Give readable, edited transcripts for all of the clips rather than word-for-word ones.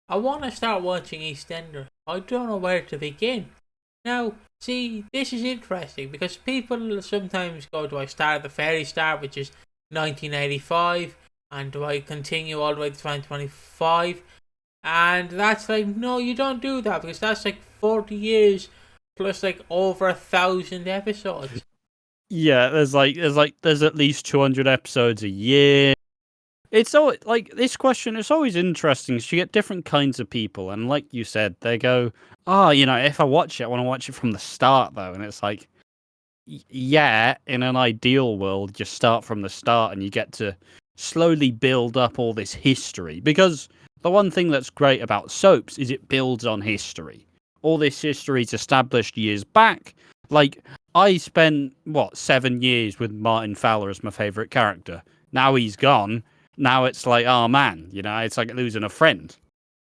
I want to start watching EastEnders. I don't know where to begin. Now, see, this is interesting because people sometimes go, do I start at the very start, which is 1985, and do I continue all the way to 2025? And that's like, no, you don't do that because that's like 40 years plus like over 1,000 episodes. Yeah, there's at least 200 episodes a year. It's all like this question. It's always interesting. So you get different kinds of people, and like you said, they go, "Oh, if I watch it, I want to watch it from the start, though." And it's like, yeah, in an ideal world, you start from the start, and you get to slowly build up all this history. Because the one thing that's great about soaps is it builds on history. All this history is established years back. Like I spent 7 years with Martin Fowler as my favorite character. Now he's gone. Now it's like, oh man, it's like losing a friend.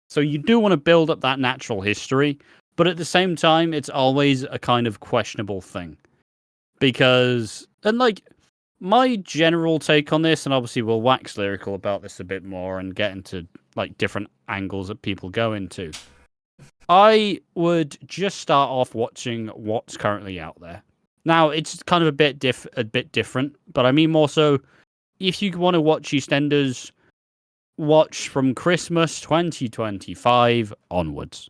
So you do want to build up that natural history, but at the same time, it's always a kind of questionable thing. Because, and like, my general take on this, and obviously we'll wax lyrical about this a bit more and get into like different angles that people go into. I would just start off watching what's currently out there. Now, it's kind of a bit different, but I mean more so, if you want to watch EastEnders, watch from Christmas 2025 onwards.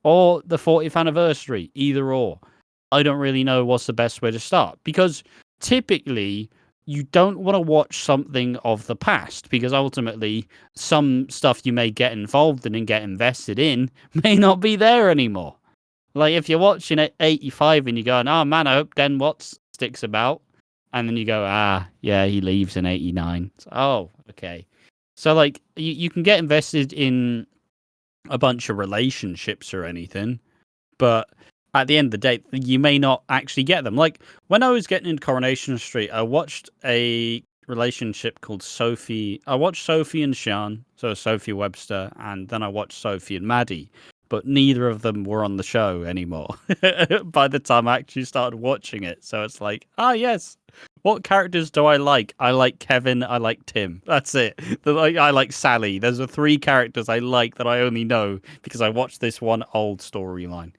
Or the 40th anniversary, either or. I don't really know what's the best way to start. Because typically, you don't want to watch something of the past. Because ultimately, some stuff you may get involved in and get invested in may not be there anymore. Like, if you're watching it 85 and you're going, oh man, I hope Den Watts sticks about. And then you go, yeah, he leaves in 89. Oh, okay. So, like, you can get invested in a bunch of relationships or anything, but at the end of the day, you may not actually get them. Like, when I was getting into Coronation Street, I watched a relationship called Sophie. I watched Sophie and Sean, so Sophie Webster, and then I watched Sophie and Maddie, but neither of them were on the show anymore by the time I actually started watching it. So it's like, yes. What characters do I like? I like Kevin. I like Tim. That's it. I like Sally. There's the three characters I like that I only know because I watched this one old storyline.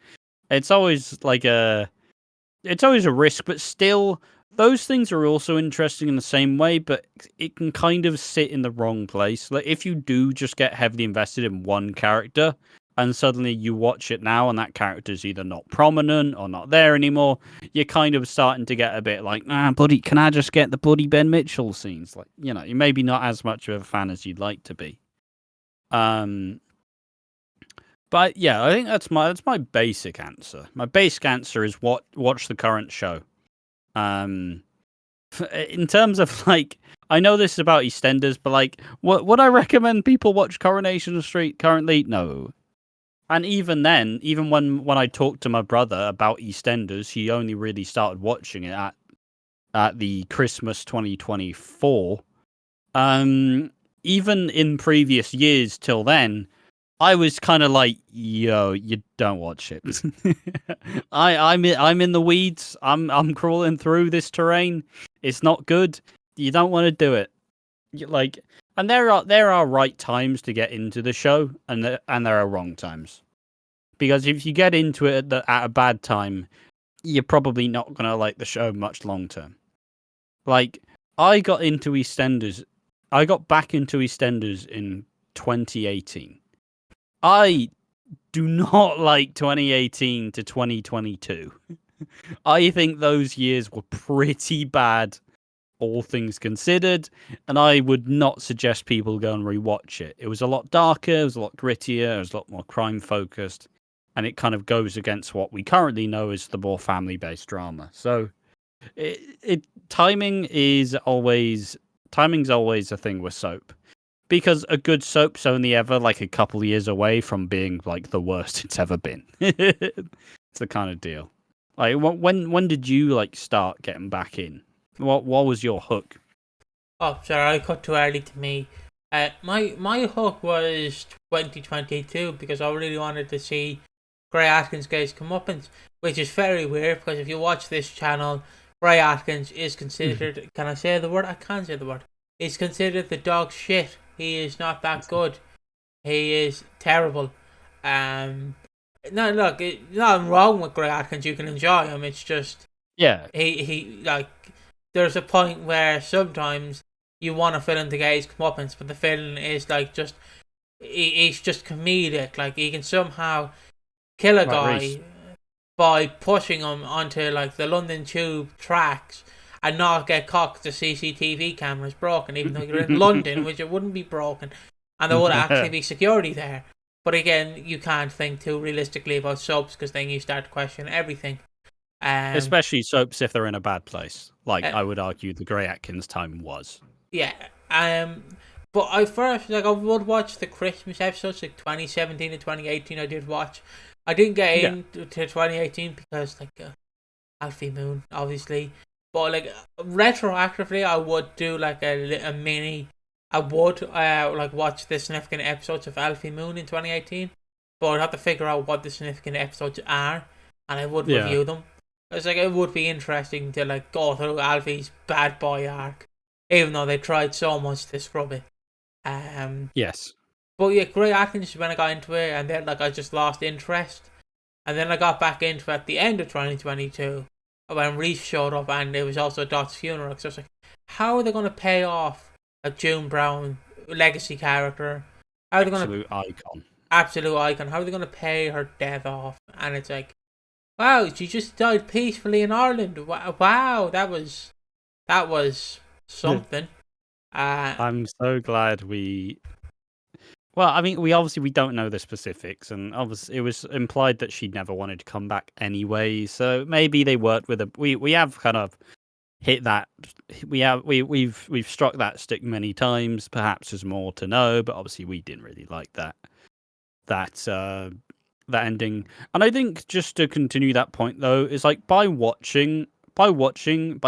It's always it's always a risk, but still, those things are also interesting in the same way. But it can kind of sit in the wrong place. Like if you do just get heavily invested in one character, and suddenly you watch it now and that character's either not prominent or not there anymore, you're kind of starting to get a bit like, bloody, can I just get the bloody Ben Mitchell scenes? Like, you're maybe not as much of a fan as you'd like to be. But yeah, I think that's my basic answer. My basic answer is watch the current show. In terms of like, I know this is about EastEnders, but like, would I recommend people watch Coronation Street currently? No. And even then, even when I talked to my brother about EastEnders, he only really started watching it at the Christmas 2024. Even in previous years till then, I was kind of like, yo, you don't watch it. I'm in the weeds. I'm crawling through this terrain. It's not good. You don't want to do it. And there are right times to get into the show, and there are wrong times. Because if you get into it at a bad time, you're probably not gonna like the show much long term. Like I got back into EastEnders in 2018. I do not like 2018 to 2022. I think those years were pretty bad, all things considered, and I would not suggest people go and rewatch it. It was a lot darker, it was a lot grittier, it was a lot more crime focused, and it kind of goes against what we currently know as the more family based drama. So, timing's always a thing with soap. Because a good soap's only ever like a couple of years away from being like the worst it's ever been. It's the kind of deal. Like when did you like start getting back in? What was your hook? Oh, sorry, I cut too early to me. My hook was 2022 because I really wanted to see Gray Atkins guys come up, and which is very weird because if you watch this channel, Gray Atkins is considered. Can I say the word? I can't say the word. He's considered the dog shit. He is not that good. He is terrible. No, look, nothing wrong with Greg Atkins. You can enjoy him. It's just Yeah, he like. There's a point where sometimes you want to fill in the guy's comeuppance, but the film is like just he's just comedic. Like he can somehow kill a right, Reese. guy by pushing him onto like the London Tube tracks and not get caught 'cause the CCTV camera's broken, even though you're in London, which it wouldn't be broken, and there would actually be security there. But again, you can't think too realistically about soaps because then you start to question everything. Um, Especially soaps if they're in a bad place. Like uh, I would argue the Grey Atkins time was. yeah. But I first I would watch the Christmas episodes like 2017 and 2018. I did watch. I didn't get Yeah. into 2018 because Alfie Moon, obviously. But like retroactively, I would do like a mini. I would like watch the significant episodes of Alfie Moon in 2018, but I'd have to figure out what the significant episodes are, and I would Yeah. review them. It's like it would be interesting to like go through Alfie's bad boy arc, even though they tried so much to scrub it. Yes. But yeah, Grey Atkins when I got into it, and then like I just lost interest. And then I got back into it at the end of 2022 when Reese showed up and it was also Dot's funeral. So I was like, how are they going to pay off a June Brown legacy character? How are they going to. Absolute icon. Absolute icon. How are they going to pay her death off? And it's like, wow, she just died peacefully in Ireland. Wow, that was something. I'm so glad we. Well, I mean, we don't know the specifics, and obviously it was implied that she never wanted to come back anyway. So maybe they worked with a. We have kind of hit that. We've struck that stick many times. Perhaps there's more to know, but obviously we didn't really like that that ending. And I think just to continue that point though is like by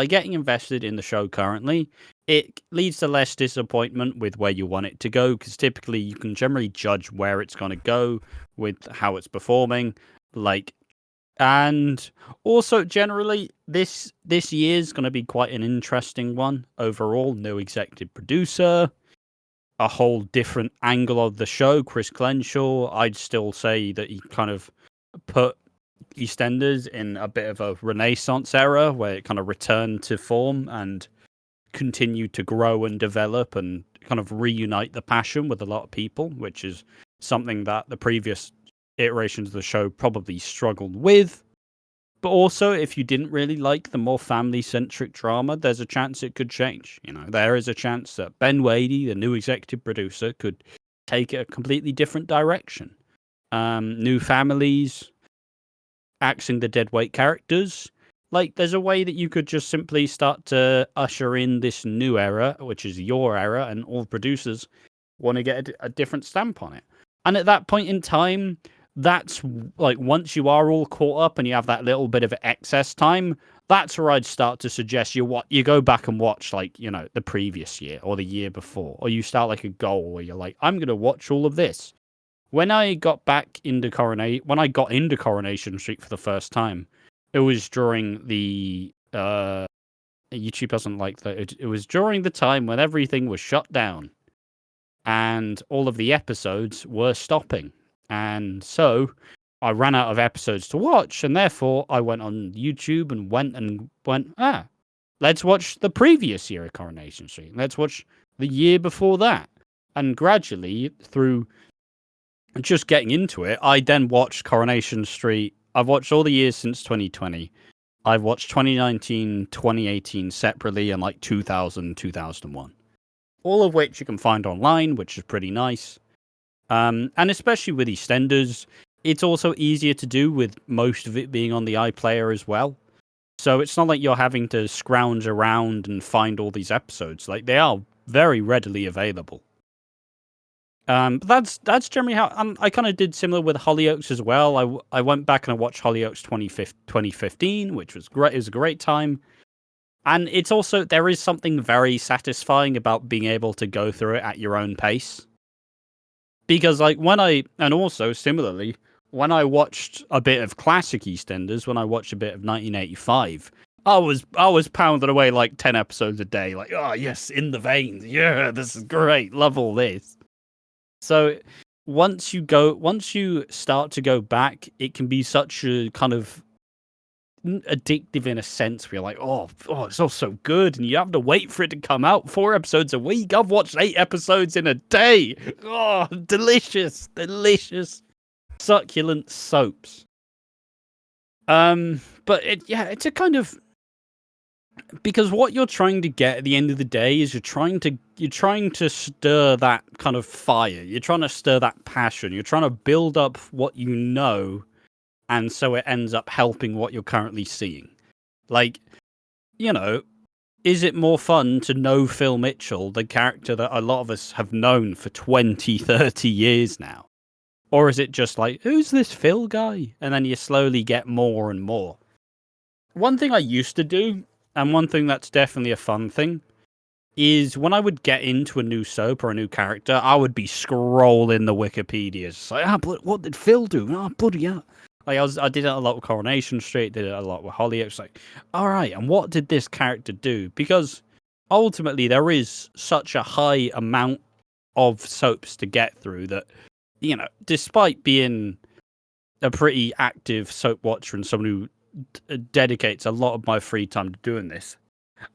getting invested in the show currently, it leads to less disappointment with where you want it to go, because typically you can generally judge where it's going to go with how it's performing. Like, and also generally this year's going to be quite an interesting one overall. New executive producer, a whole different angle of the show. Chris Glenshaw, I'd still say that he kind of put EastEnders in a bit of a renaissance era where it kind of returned to form and continued to grow and develop and kind of reunite the passion with a lot of people, which is something that the previous iterations of the show probably struggled with. But also, if you didn't really like the more family-centric drama, there's a chance it could change. You know, there is a chance that Ben Wadey, the new executive producer, could take it a completely different direction. New families, axing the deadweight characters. Like, there's a way that you could just simply start to usher in this new era, which is your era, and all producers want to get a different stamp on it. And at that point in time, that's like once you are all caught up and you have that little bit of excess time, that's where I'd start to suggest you go back and watch like, you know, the previous year or the year before, or you start like a goal where you're like, I'm going to watch all of this. When I got into Coronation Street for the first time, it was during the YouTube doesn't like that. It was during the time when everything was shut down and all of the episodes were stopping. And so I ran out of episodes to watch, and therefore I went on YouTube and went, let's watch the previous year of Coronation Street. Let's watch the year before that. And gradually, through just getting into it, I then watched Coronation Street. I've watched all the years since 2020. I've watched 2019, 2018 separately, and like 2000, 2001. All of which you can find online, which is pretty nice. And especially with EastEnders, it's also easier to do with most of it being on the iPlayer as well. So it's not like you're having to scrounge around and find all these episodes. Like, they are very readily available. But that's generally how I kind of did similar with Hollyoaks as well. I went back and I watched Hollyoaks 2015, which was great. It was a great time. And it's also, there is something very satisfying about being able to go through it at your own pace. Because like and also similarly, when I watched a bit of classic EastEnders, when I watched a bit of 1985, I was pounding away like 10 episodes a day. Like, oh yes, in the veins. Yeah, this is great. Love all this. So once you start to go back, it can be such a kind of addictive in a sense where you're like, oh, it's all so good, and you have to wait for it to come out 4 episodes a week. I've watched 8 episodes in a day. Oh, delicious, succulent soaps. But it's a kind of, because what you're trying to get at the end of the day is you're trying to stir that kind of fire. You're trying to stir that passion. You're trying to build up what you know, and so it ends up helping what you're currently seeing. Like, is it more fun to know Phil Mitchell, the character that a lot of us have known for 20, 30 years now? Or is it just like, who's this Phil guy? And then you slowly get more and more. One thing I used to do, and one thing that's definitely a fun thing, is when I would get into a new soap or a new character, I would be scrolling the Wikipedia. It's like, what did Phil do? Oh, bloody hell. Like I did it a lot with Coronation Street, did it a lot with Hollyoaks. Like, all right, and what did this character do? Because ultimately there is such a high amount of soaps to get through that, despite being a pretty active soap watcher and someone who dedicates a lot of my free time to doing this,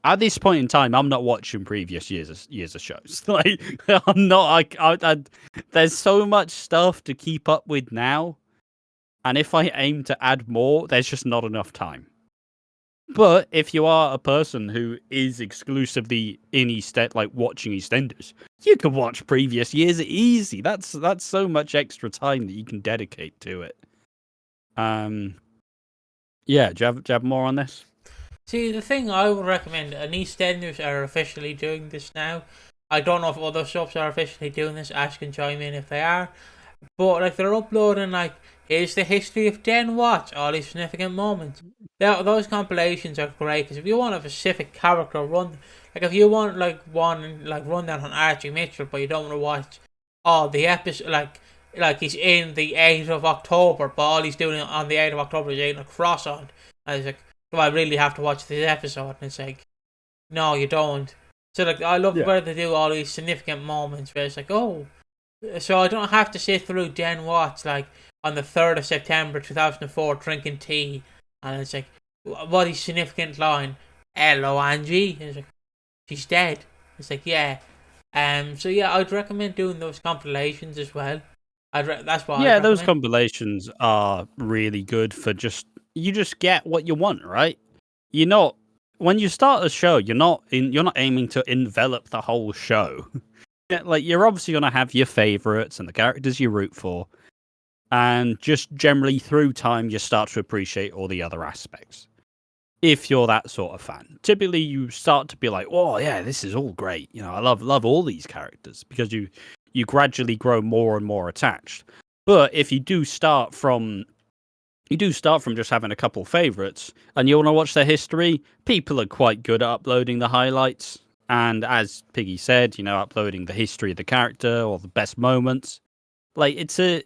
at this point in time, I'm not watching previous years of shows. Like, I'm not. There's so much stuff to keep up with now. And if I aim to add more, there's just not enough time. But if you are a person who is exclusively in watching EastEnders, you can watch previous years easy. That's so much extra time that you can dedicate to it. Yeah, do you have more on this? See, the thing I would recommend, and EastEnders are officially doing this now. I don't know if other shops are officially doing this. Ash can chime in if they are. But like they're uploading here's the history of Den Watch, all these significant moments. Those compilations are great because if you want a specific character run, like if you want one rundown on Archie Mitchell, but you don't want to watch all the episodes, like he's in the 8th of October, but all he's doing on the 8th of October is eating a croissant. And it's like, do I really have to watch this episode? And it's like, no, you don't. So like I love where they do all these significant moments where it's like, oh. So I don't have to sit through Den Watts on the 3rd of September 2004 drinking tea, and it's like, what is significant line? Hello, Angie. And it's like, she's dead. It's like, yeah. So yeah, I'd recommend doing those compilations as well. That's what. Yeah, those compilations are really good for you just get what you want, right? You're not, when you start a show, you're not aiming to envelop the whole show. Like, you're obviously going to have your favorites and the characters you root for, and just generally through time you start to appreciate all the other aspects. If you're that sort of fan, typically you start to be like, oh yeah, this is all great. I love all these characters, because you gradually grow more and more attached. But if you do start from just having a couple favorites and you want to watch their history, people are quite good at uploading the highlights. And as Piggy said, uploading the history of the character or the best moments. Like, it's a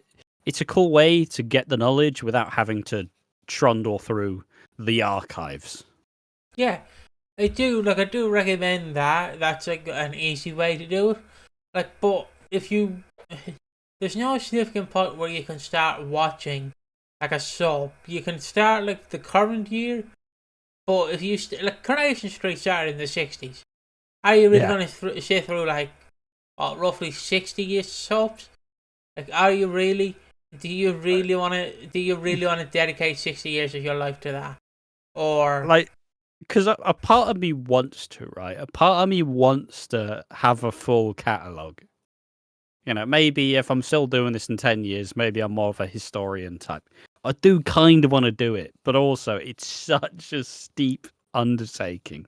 cool way to get the knowledge without having to trundle through the archives. Yeah, I do recommend that. That's an easy way to do it. But if you, there's no significant point where you can start watching a soap. You can start the current year, but if you Coronation Street started in the 60s. Are you really going to sit through roughly 60 years soaps? Are you really? Do you really want to dedicate 60 years of your life to that? Or because a part of me wants to, right? A part of me wants to have a full catalogue. Maybe if I'm still doing this in 10 years, maybe I'm more of a historian type. I do kind of want to do it, but also it's such a steep undertaking.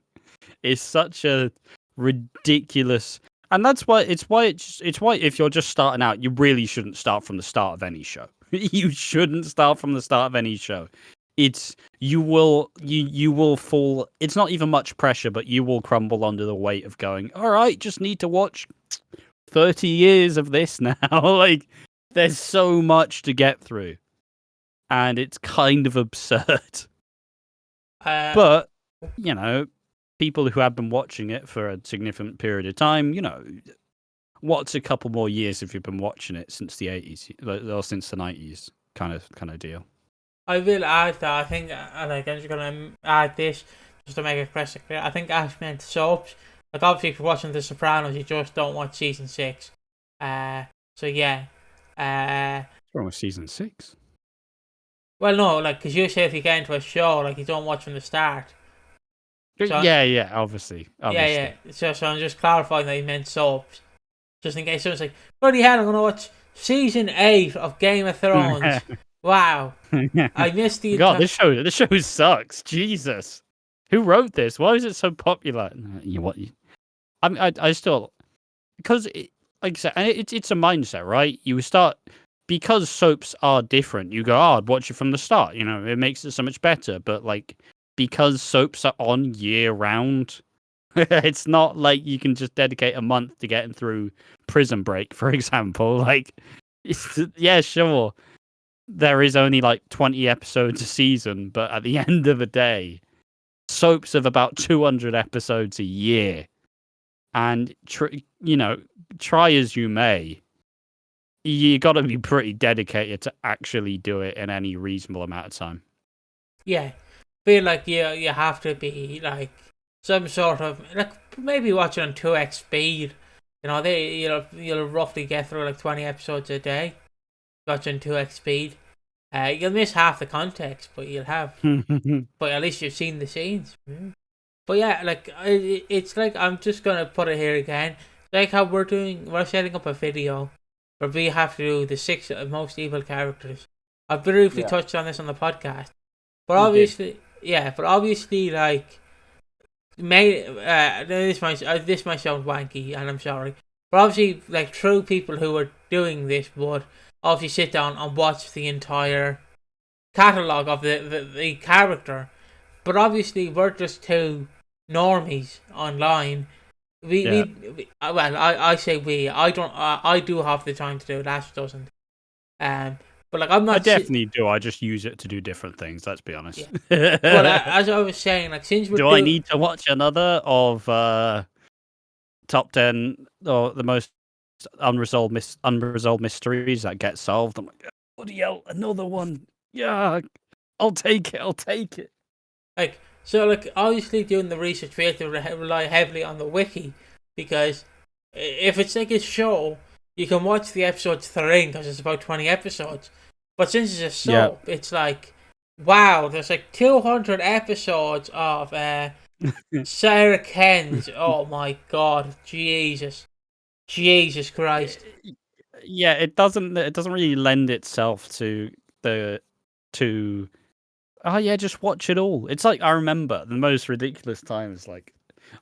It's such a ridiculous, and that's why it's why if you're just starting out, you really shouldn't start from the start of any show. You shouldn't start from the start of any show. You will fall. It's not even much pressure, but you will crumble under the weight of going, all right, just need to watch 30 years of this now. Like, there's so much to get through, and it's kind of absurd. But people who have been watching it for a significant period of time, what's a couple more years if you've been watching it since the 80s or since the 90s kind of deal. I will add that I think, like, I'm just gonna add this just to make it crystal clear. I think Ash meant soaps. Like, obviously, if you're watching The Sopranos, you just don't watch season 6. So yeah. What's wrong with season 6? Well, no, like, because you say if you get into a show, like, you don't watch from the start. So Yeah, obviously. yeah. So I'm just clarifying that he meant soaps, just in case someone's like, "Bloody hell, I'm gonna watch season 8 of Game of Thrones." Wow, I missed the God, this show sucks. Jesus, who wrote this? Why is it so popular? I still, because like I said, it's a mindset, right? You start, because soaps are different. You go, oh, I'd watch it from the start. You know, it makes it so much better. But like, because soaps are on year round, it's not like you can just dedicate a month to getting through Prison Break, for example. Like, yeah, sure, there is only like 20 episodes a season, but at the end of the day, soaps have about 200 episodes a year. And, try as you may, you got to be pretty dedicated to actually do it in any reasonable amount of time. Yeah, feel like you have to be like some sort of, like, maybe watching on 2x speed. You know, you'll roughly get through like 20 episodes a day watching 2x speed. You'll miss half the context, but you'll have. But at least you've seen the scenes. But yeah, like, it's like, I'm just gonna put it here again. Like how we're setting up a video where we have to do the 6 most evil characters. I've briefly touched on this on the podcast, but obviously, like, this might sound wanky, and I'm sorry, but obviously, like, true people who are doing this would obviously sit down and watch the entire catalogue of the character. But obviously, we're just two normies online. I say we. I don't. I do have the time to do it. Ash doesn't. But like, I'm not. I definitely do. I just use it to do different things. Let's be honest. Yeah. But as I was saying, like, since we're I need to watch another of top 10 or the most unresolved mysteries that get solved? I'm like, bloody hell, another one. Yeah, I'll take it. Like, so, like, obviously doing the research, we have to rely heavily on the wiki, because if it's like a show, you can watch the episodes they're in because it's about 20 episodes. But since it's a soap, it's like, wow, there's like 200 episodes of Sarah Ken's. Oh my God, Jesus Christ. Yeah, it doesn't really lend itself to oh yeah, just watch it all. It's like, I remember the most ridiculous times, like,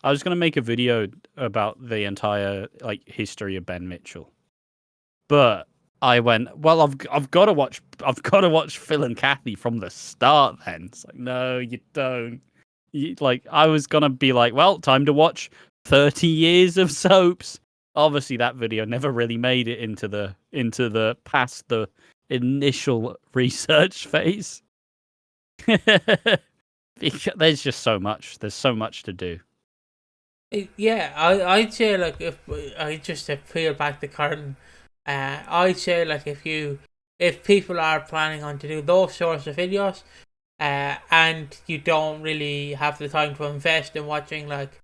I was gonna make a video about the entire, like, history of Ben Mitchell, but I went, well, I've got to watch Phil and Kathy from the start. Then it's like, no, you don't. I was gonna be like, well, time to watch 30 years of soaps. Obviously, that video never really made it into the past the initial research phase. There's just so much. There's so much to do. Yeah, I'd say, like, if I just to peel back the curtain, I'd say, like, if people are planning on to do those sorts of videos, and you don't really have the time to invest in watching like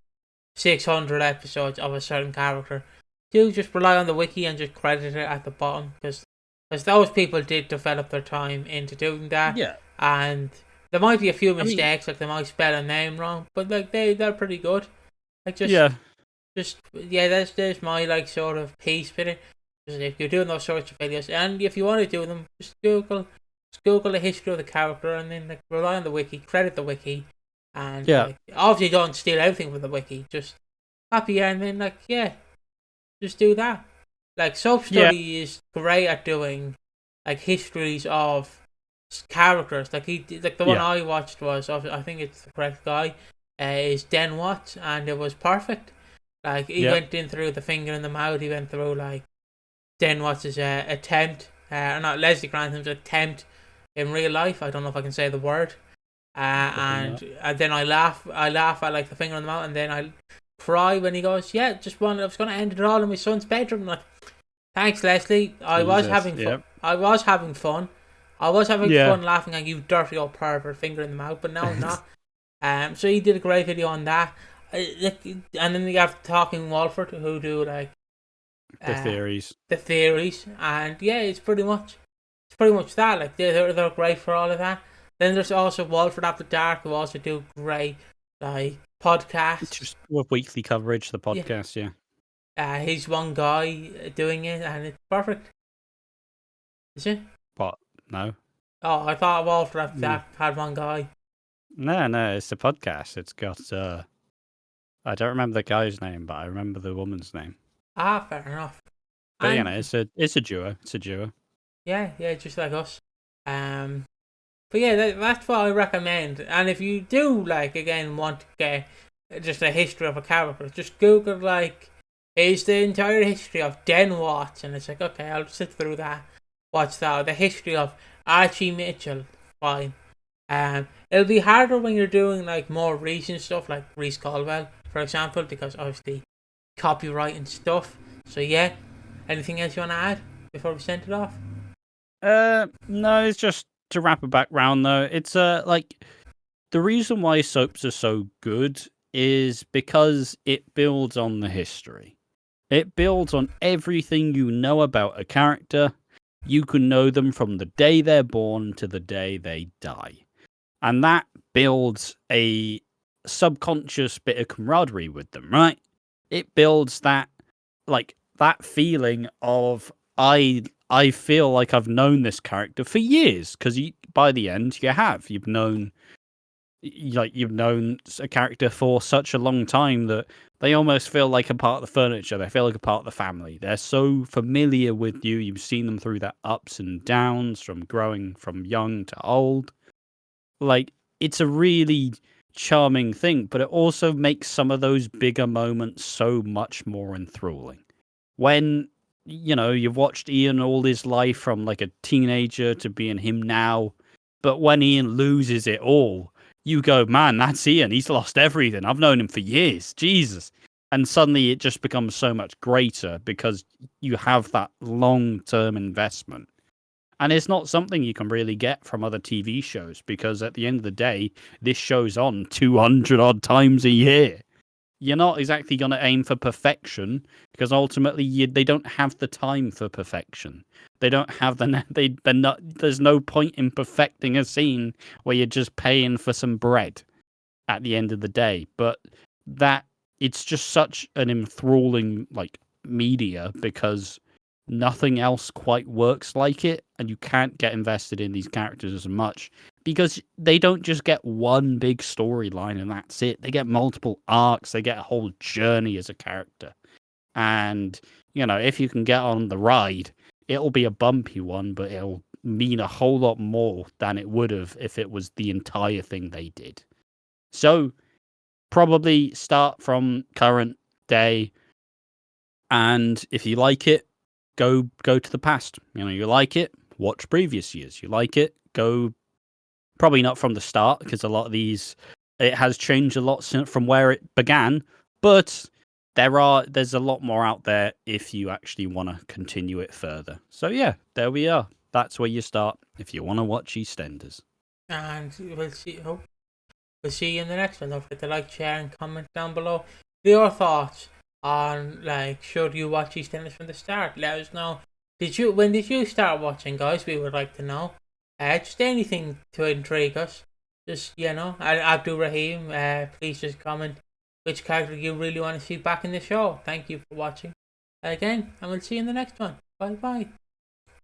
600 episodes of a certain character, do just rely on the wiki and just credit it at the bottom, because those people did develop their time into doing that. Yeah. And there might be a few mistakes, like they might spell a name wrong, but like they're pretty good. Like, there's my, like, sort of piece with it. Just, if you're doing those sorts of videos, and if you want to do them, just Google the history of the character, and then, like, rely on the wiki, credit the wiki, and like, obviously don't steal everything from the wiki. Just happy ending, like, just do that. Like, Soap Study is great at doing, like, histories of characters. Like, the one I watched was, I think it's the correct guy, is Den Watts, and it was perfect. Like, he went in through the finger in the mouth. He went through, like, Den Watts' attempt, or not, Leslie Grantham attempt in real life. I don't know if I can say the word. And then I laugh at, like, the finger in the mouth, and then I cry when he goes, "Yeah, I was going to end it all in my son's bedroom." I'm like, thanks, Leslie. I was Jesus, having fun. yep. I was having fun. I was having Yeah. fun laughing at you, dirty old pervert, finger in the mouth. But now I'm not. So he did a great video on that. And then you have Talking Walford, who do like The theories. the theories, and yeah, it's pretty much that. Like they're great for all of that. Then there's also Walford After Dark, who also do great like podcasts. Just with weekly coverage, the podcast, yeah. He's one guy doing it, and it's perfect. Is it? What? No. Oh, I thought Walford After No. Dark had one guy. No, it's a podcast. It's got I don't remember the guy's name, but I remember the woman's name. Fair enough. But And, you know, it's a duo. It's a duo. Yeah, just like us. But yeah, that's what I recommend. And if you do like again want to get just a history of a character, just Google like is the entire history of Den Watts, and it's like okay, I'll sit through that, watch that. The history of Archie Mitchell, fine. It'll be harder when you're doing like more recent stuff like Reese Caldwell, for example, because obviously copyright and stuff. So yeah, anything else you want to add before we send it off? No, it's just to wrap it back round though. It's like the reason why soaps are so good is because it builds on the history. It builds on everything you know about a character. You can know them from the day they're born to the day they die. And that builds a subconscious bit of camaraderie with them, right? It builds that, like, that feeling of, I feel like I've known this character for years, because by the end, you've known a character for such a long time that they almost feel like a part of the furniture. They feel like a part of the family. They're so familiar with you. You've seen them through their ups and downs, from growing from young to old. Like, it's a really charming thing, but it also makes some of those bigger moments so much more enthralling. When, you've watched Ian all his life from like a teenager to being him now, but when Ian loses it all, you go, man, that's Ian. He's lost everything. I've known him for years. Jesus. And suddenly it just becomes so much greater because you have that long-term investment. And it's not something you can really get from other TV shows, because at the end of the day, this show's on 200 odd times a year. You're not exactly going to aim for perfection, because ultimately they don't have the time for perfection. They don't have there's no point in perfecting a scene where you're just paying for some bread at the end of the day. But that it's just such an enthralling like media, because nothing else quite works like it, and you can't get invested in these characters as much because they don't just get one big storyline and that's it. They get multiple arcs. They get a whole journey as a character. And, if you can get on the ride, it'll be a bumpy one, but it'll mean a whole lot more than it would have if it was the entire thing they did. So, probably start from current day, and if you like it, go to the past. You like it, watch previous years. You like it, go probably not from the start, because a lot of these, it has changed a lot from where it began, but there's a lot more out there if you actually want to continue it further. So yeah, there we are. That's where you start if you want to watch EastEnders. And we'll see you in the next one. Don't forget to like, share, and comment down below your thoughts on like should you watch EastEnders from the start. Let us know. When did you start watching, guys? We would like to know. Just anything to intrigue us. Just Abdul Rahim. Please just comment which character you really want to see back in the show. Thank you for watching again, and we'll see you in the next one. Bye bye.